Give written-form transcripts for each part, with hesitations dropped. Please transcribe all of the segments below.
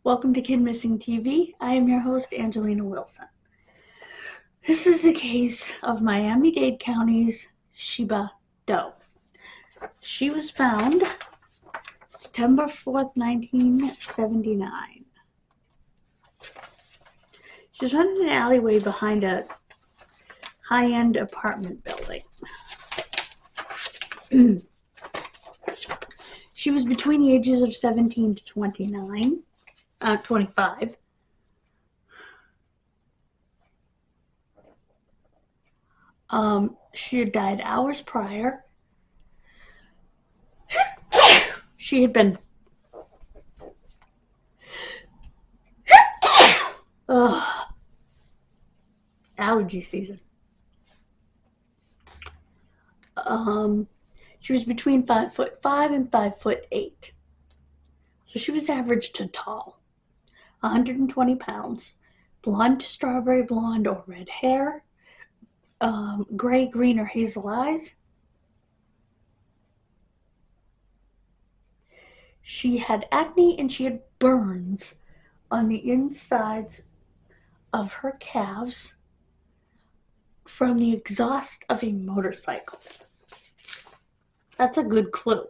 Welcome to Kidmissing TV. I am your host, Angelina Wilson. This is a case of Miami-Dade County's Sheba Doe. She was found September 4th, 1979. She was found in an alleyway behind a high-end apartment building. She was between the ages of 17 to 25. She had died hours prior. She had been allergy season. She was between 5'5" and 5'8". So she was average to tall. 120 pounds, blonde to strawberry blonde or red hair, gray, green, or hazel eyes. She had acne and she had burns on the insides of her calves from the exhaust of a motorcycle. That's a good clue.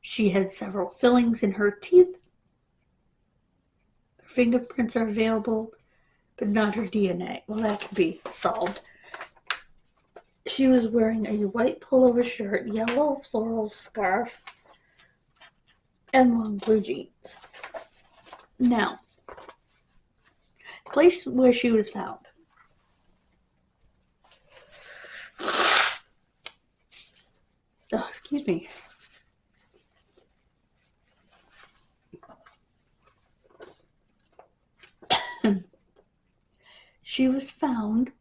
She had several fillings in her teeth. Her fingerprints are available, but not her DNA. Well, that could be solved. She was wearing a white pullover shirt, yellow floral scarf, and long blue jeans. Now, the place where she was found. Oh, excuse me. She was found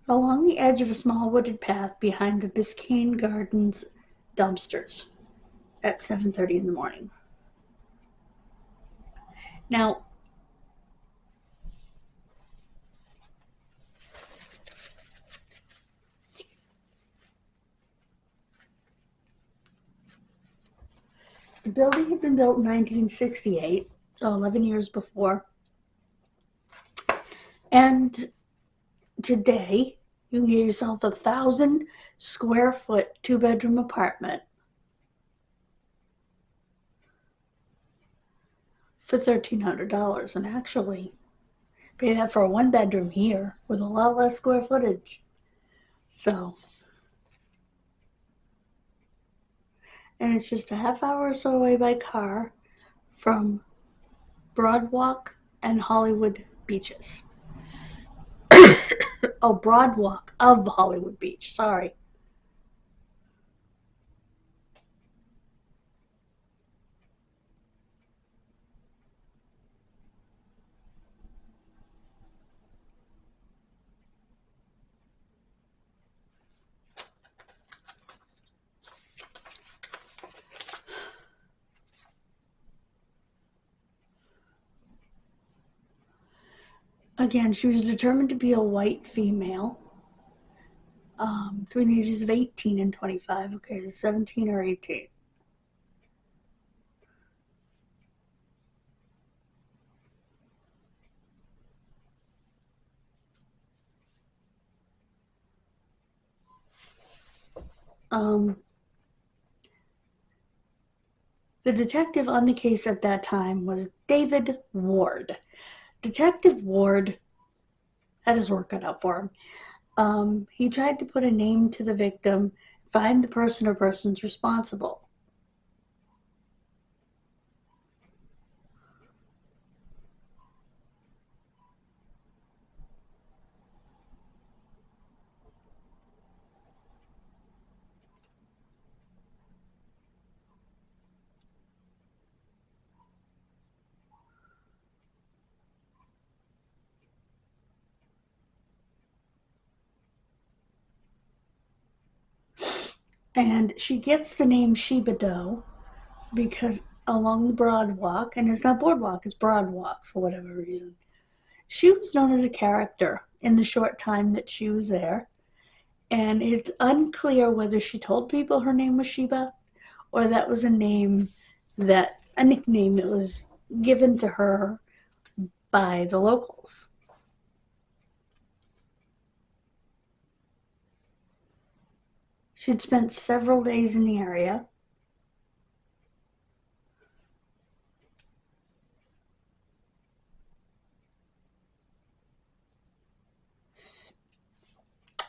along the edge of a small wooded path behind the Biscayne Gardens dumpsters at 7:30 in the morning. Now, the building had been built in 1968, so 11 years before. And today, you can get yourself a 1,000 square foot 2-bedroom apartment for $1,300, and actually pay that for a 1-bedroom here with a lot less square footage. So, and it's just a half hour or so away by car from Broadwalk and Hollywood beaches. Oh, Broadwalk of Hollywood Beach, sorry. Again, she was determined to be a white female, between the ages of 18 and 25. Okay, 17 or 18. The detective on the case at that time was David Ward. Detective Ward had his work cut out for him. He tried to put a name to the victim, find the person or persons responsible. And she gets the name Sheba Doe because along the Broadwalk, and it's not Boardwalk, it's Broadwalk for whatever reason, She was known as a character in the short time that she was there, and it's unclear whether she told people her name was Sheba or that was a nickname that was given to her by the locals. She'd spent several days in the area.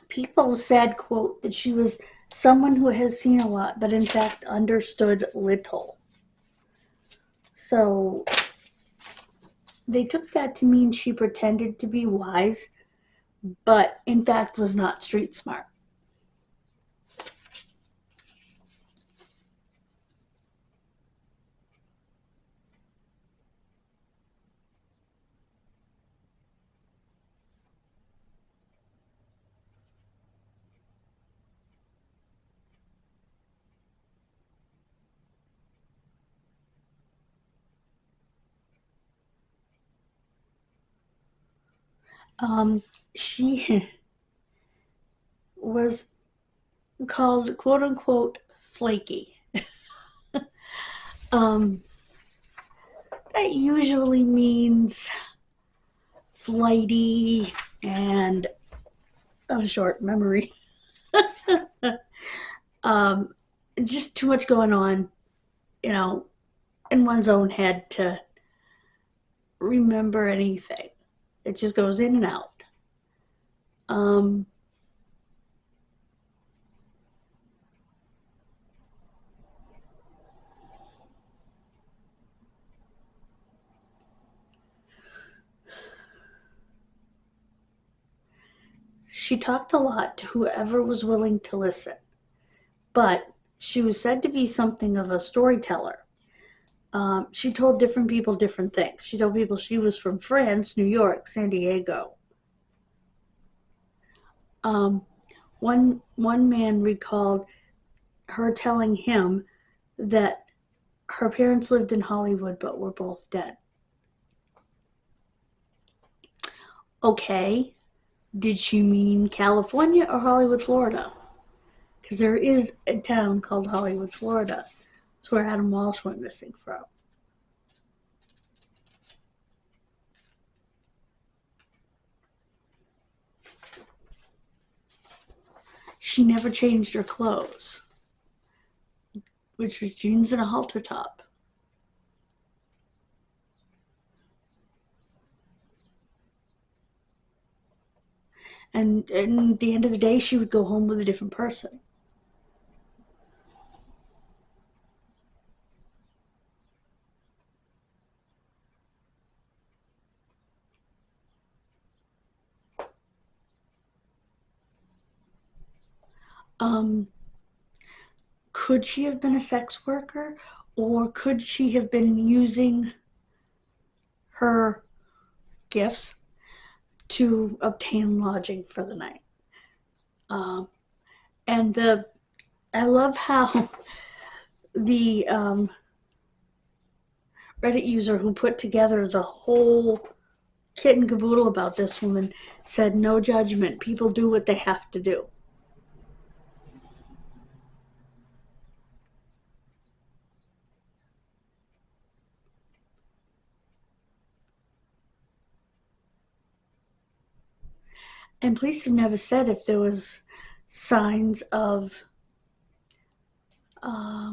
People said, quote, that she was someone who has seen a lot, but in fact understood little. So they took that to mean she pretended to be wise, but in fact was not street smart. She was called, quote unquote, flaky. um, that usually means flighty and of short memory. um, just too much going on, you know, in one's own head to remember anything. It just goes in and out. Um, she talked a lot to whoever was willing to listen, but she was said to be something of a storyteller. She told different people different things. She told people she was from France, New York, San Diego. Um, one man recalled her telling him that her parents lived in Hollywood but were both dead. Okay, did she mean California or Hollywood, Florida? Because there is a town called Hollywood, Florida. It's where Adam Walsh went missing from. She never changed her clothes, which was jeans and a halter top. And at the end of the day, she would go home with a different person. Um, could she have been a sex worker, or could she have been using her gifts to obtain lodging for the night? Um, and I love how the Reddit user who put together the whole kit and caboodle about this woman said, "No judgment. People do what they have to do." And police have never said if there was signs of uh,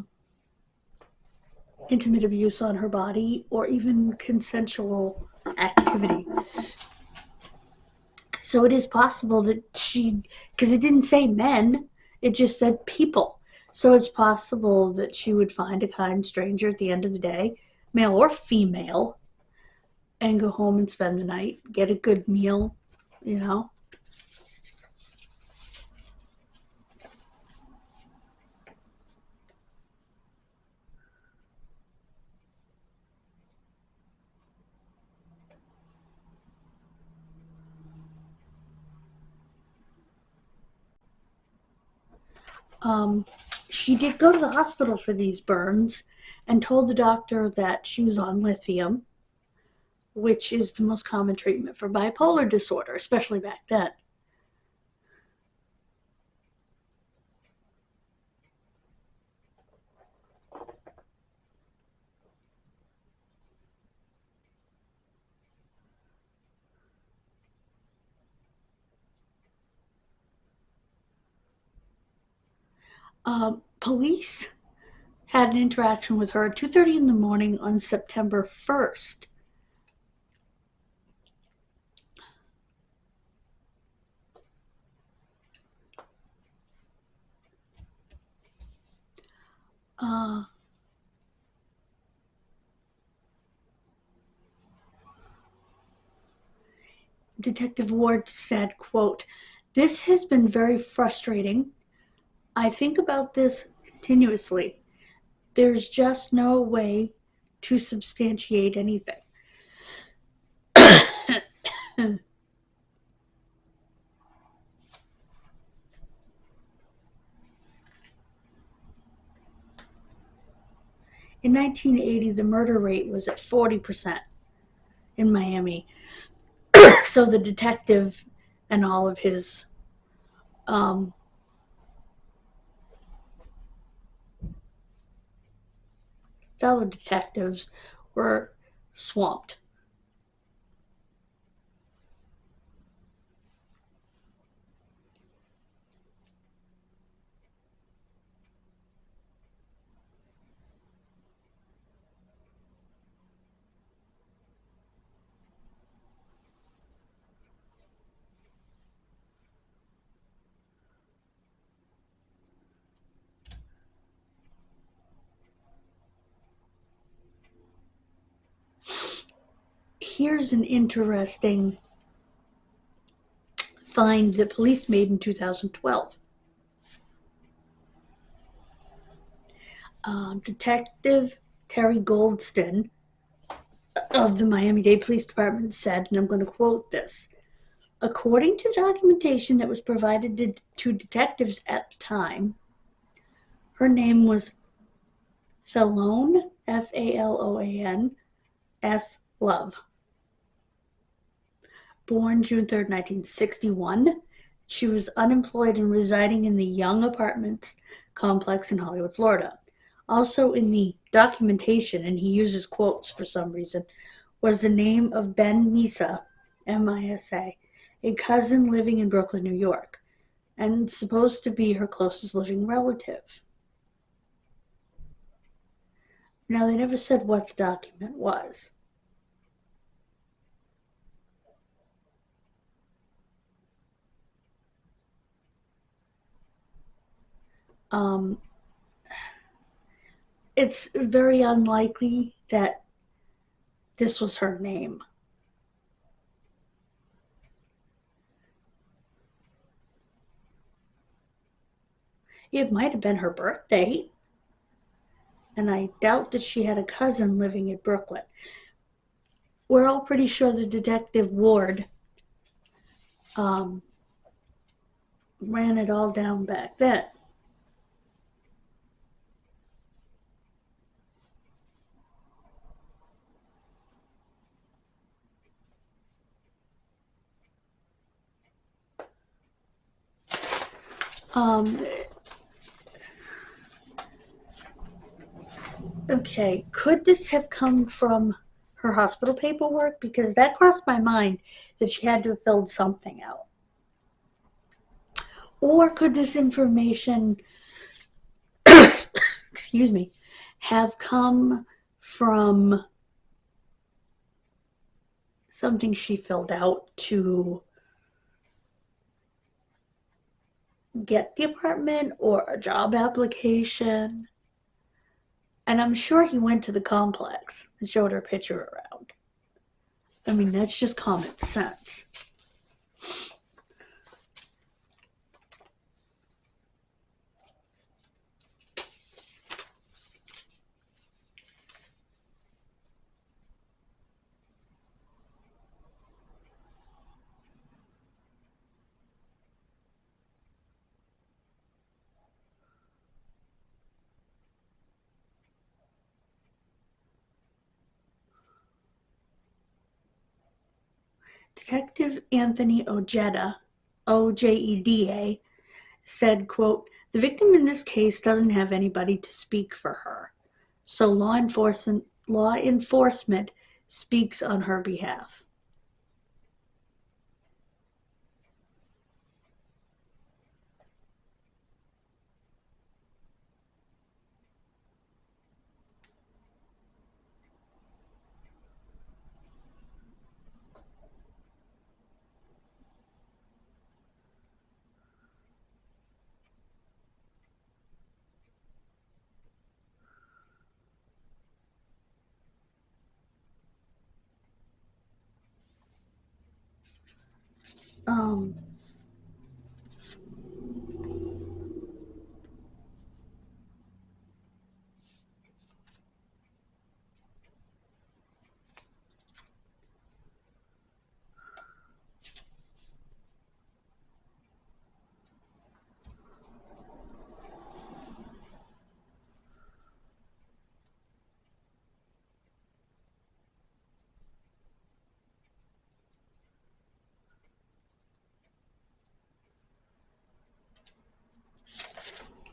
intimate abuse on her body or even consensual activity. So it is possible that because it didn't say men, it just said people. So it's possible that she would find a kind stranger at the end of the day, male or female, and go home and spend the night, get a good meal, you know. Um, she did go to the hospital for these burns and told the doctor that she was on lithium, which is the most common treatment for bipolar disorder, especially back then. Police had an interaction with her at 2:30 in the morning on September 1st. Detective Ward said, quote, "This has been very frustrating. I think about this continuously. There's just no way to substantiate anything." In 1980, the murder rate was at 40% in Miami. So the detective and all of his fellow detectives were swamped. Here's an interesting find that police made in 2012. Detective Terry Goldston of the Miami-Dade Police Department said, and I'm going to quote this, "According to documentation that was provided to detectives at the time, her name was Falone, F-A-L-O-A-N, S. Love. Born June 3rd, 1961. She was unemployed and residing in the Young Apartments complex in Hollywood, Florida. Also in the documentation, and he uses quotes for some reason, was the name of Ben Misa, M-I-S-A, a cousin living in Brooklyn, New York, and supposed to be her closest living relative." Now, they never said what the document was. It's very unlikely that this was her name. It might have been her birthday, and I doubt that she had a cousin living in Brooklyn. We're all pretty sure the Detective Ward ran it all down back then. Okay, could this have come from her hospital paperwork? Because that crossed my mind that she had to have filled something out. Or could this information, excuse me, have come from something she filled out to get the apartment, or a job application? And I'm sure he went to the complex and showed her picture around. I mean, that's just common sense. Detective Anthony Ojeda, Ojeda, said, quote, "The victim in this case doesn't have anybody to speak for her, so law enforcement speaks on her behalf." Um,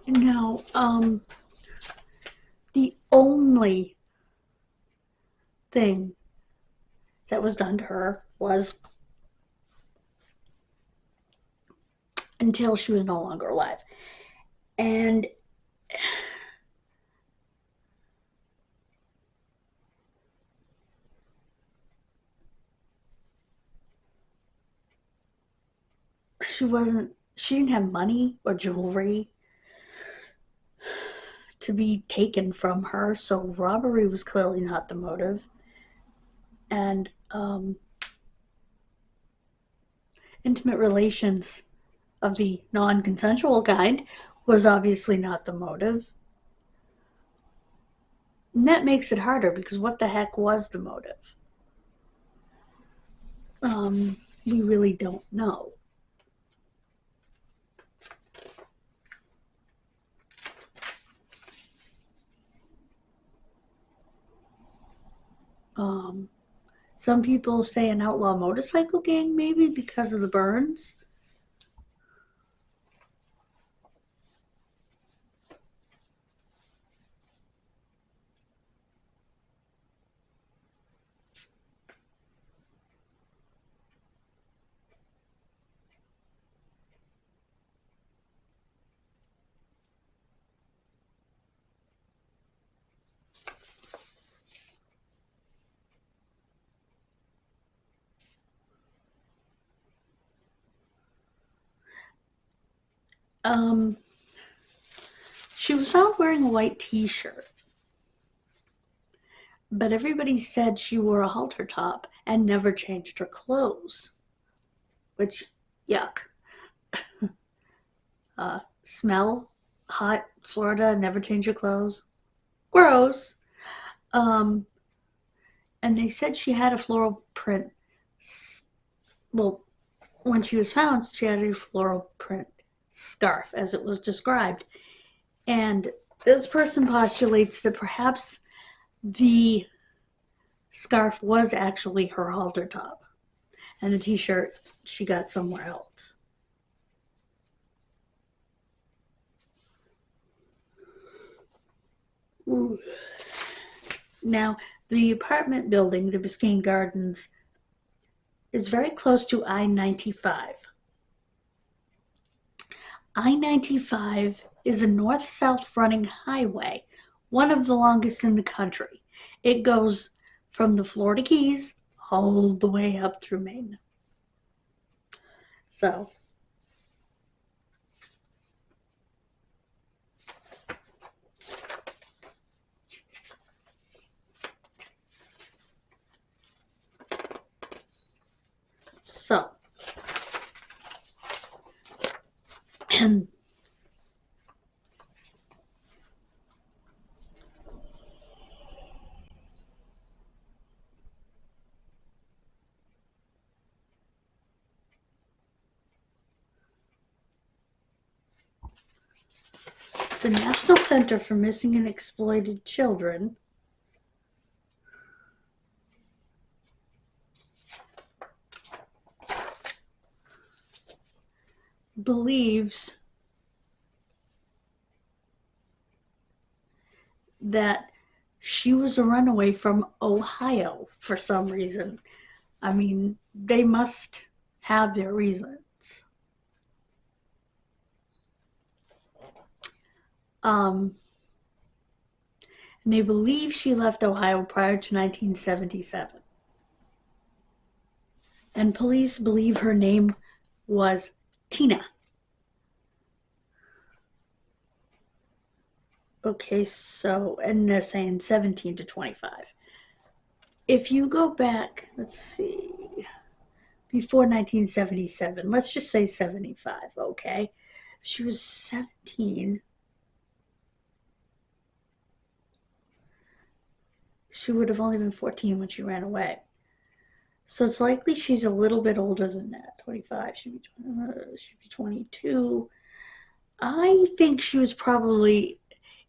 now, the only thing that was done to her was until she was no longer alive. And she didn't have money or jewelry to be taken from her, so robbery was clearly not the motive. And intimate relations of the non-consensual kind was obviously not the motive. And that makes it harder, because what the heck was the motive? We really don't know. Some people say an outlaw motorcycle gang, maybe because of the burns. She was found wearing a white t-shirt, but everybody said she wore a halter top and never changed her clothes, which, yuck. Smell, hot, Florida, never change your clothes, gross. And they said she had a floral print. Well, when she was found, she had a floral print scarf, as it was described. And this person postulates that perhaps the scarf was actually her halter top, and the t-shirt she got somewhere else. Ooh. Now, the apartment building, the Biscayne Gardens, is very close to I-95. I-95 is a north-south running highway, one of the longest in the country. It goes from the Florida Keys all the way up through Maine. So, the National Center for Missing and Exploited Children believes that she was a runaway from Ohio for some reason. I mean, they must have their reasons. And they believe she left Ohio prior to 1977. And police believe her name was Tina. Okay, so, and they're saying 17 to 25. If you go back, let's see, before 1977, let's just say 75, okay? She was 17. She would have only been 14 when she ran away. So it's likely she's a little bit older than that. 25, she'd be 22. I think she was probably,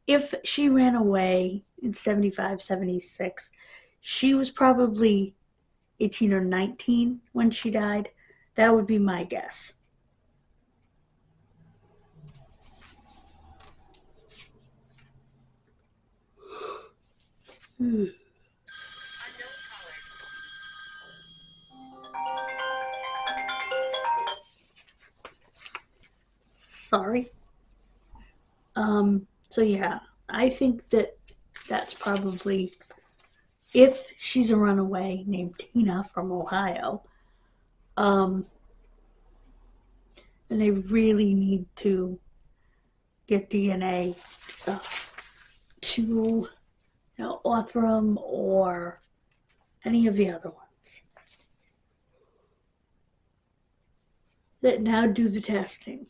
if she ran away in 75, 76, she was probably 18 or 19 when she died. That would be my guess. Sorry. So yeah, I think that that's probably, if she's a runaway named Tina from Ohio, and they really need to get DNA to Othram or any of the other ones that now do the testing.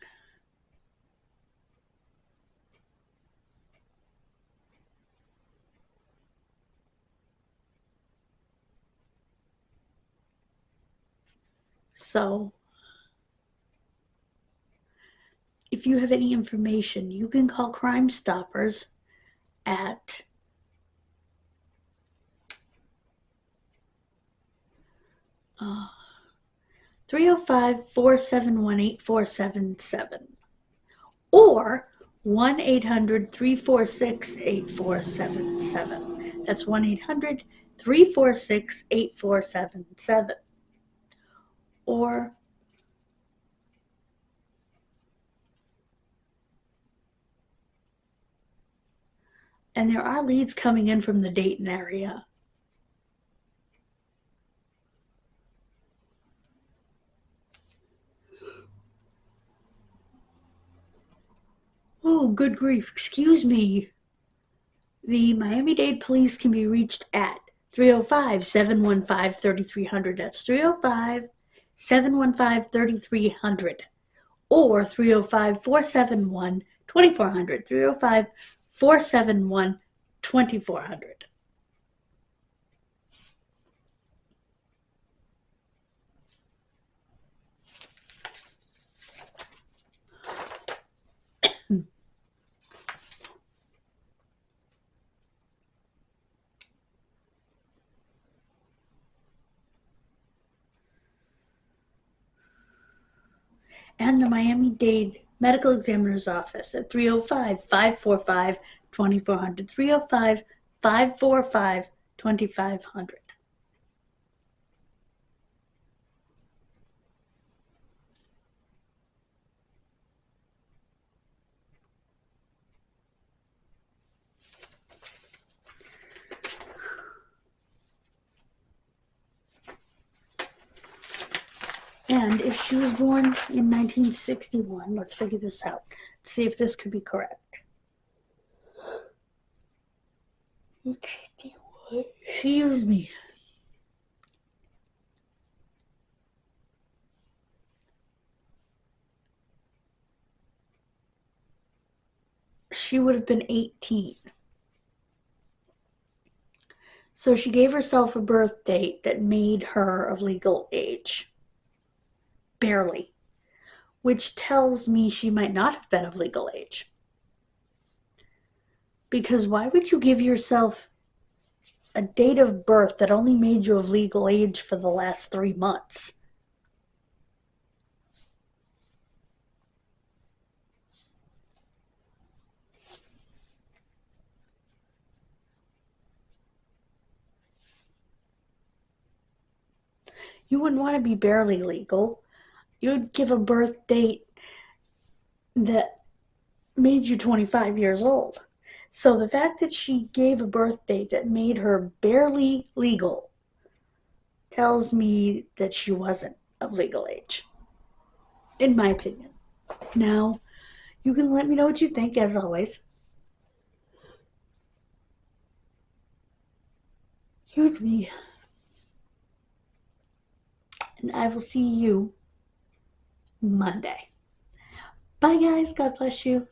So if you have any information, you can call Crime Stoppers at 305-471-8477 or 1-800-346-8477. That's 1-800-346-8477. And there are leads coming in from the Dayton area. Oh, good grief. Excuse me. The Miami-Dade police can be reached at 305-715-3300. That's 305-715-3300. Or 305-471-2400. 305-471-2400. And the Miami-Dade Medical Examiner's Office at 305-545-2400. 305-545-2500. And if she was born in 1961, let's figure this out. Let's see if this could be correct. Excuse me. She would have been 18. So she gave herself a birth date that made her of legal age. Barely. Which tells me she might not have been of legal age. Because why would you give yourself a date of birth that only made you of legal age for the last 3 months? You wouldn't want to be barely legal. You'd give a birth date that made you 25 years old. So the fact that she gave a birth date that made her barely legal tells me that she wasn't of legal age, in my opinion. Now, you can let me know what you think, as always. Excuse me. And I will see you Monday. Bye, guys. God bless you.